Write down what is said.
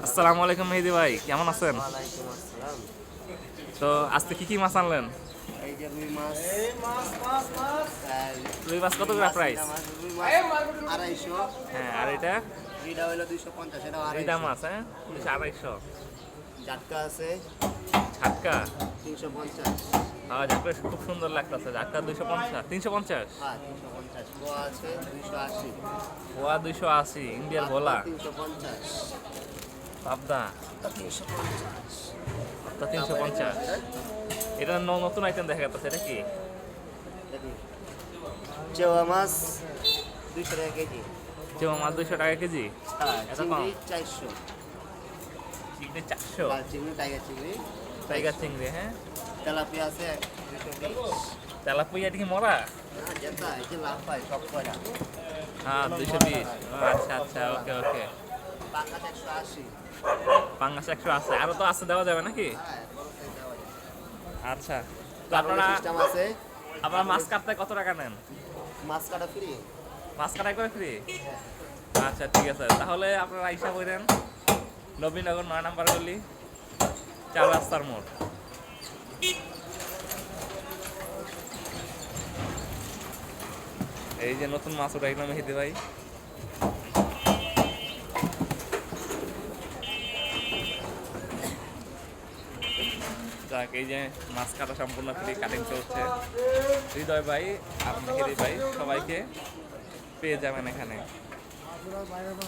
আসসালামু আলাইকুম মেহেদি ভাই, কেমন আছেন? ওয়ালাইকুম আসসালাম। তো আজকে কি মাছ আনলেন? এই যে রুই মাছ, আর রুই মাছ কত করে প্রাইস? রুই মাছ 250। হ্যাঁ, আর এটা এটা হইলো 250, এটা রিডা 250। মাছ, হ্যাঁ 250। জাটকা আছে ঝাটকা, 350। হ্যাঁ ঝাটকা খুব সুন্দর লাগতেছে। ঝাটকা 250, 350। হ্যাঁ 350। পোয়া আছে 280। ওয়া 280, ইন্ডিয়ার ভোলা। 350। পাবদা 350। তা 350। এটা নতুন আইটেম দেখা যাচ্ছে, এটা কি? চেওয়া মাছ 200 টাকা কেজি। যে মাছ 200 টাকা কেজি। হ্যাঁ, এত কম? চিংড়ি 400। চিংড়ি 400। লাল চিংড়ি, টাইগার চিংড়ি, টাইগার চিংড়ি, হ্যাঁ। তেলাপিয়া আছে 220। তেলাপুইয়া কি মরা? না যেটা এই যে লাভ পায় সব কয়টা। হ্যাঁ 220। আচ্ছা আচ্ছা, ওকে ওকে। পাঙ্গাস 180। পাঙ্গাস 100 আছে, আরো তো আছে, দেওয়া যাবে নাকি? হ্যাঁ বড় সাইজ দেওয়া যায়। আচ্ছা, তো তারপরে আপনারা সিস্টেম আছে, আপনারা মাছ কাটতে কত টাকা নেন? মাছ কাটা ফ্রি। মাছ কাটা একবার ফ্রি? আচ্ছা ঠিক আছে, তাহলে আপনারা আইসা করেন নবীনগর 9 নাম্বার গলি, 4 রাস্তার মোড়। এই যে নতুন মাছ উঠাইলাম মেহেদি ভাই। যাক, এই যে মাছ কাটা সম্পূর্ণ ফ্রি, কাটিং চলছে। হৃদয় ভাই আর মেহেদি ভাই সবাইকে পেয়ে যাবেন এখানে।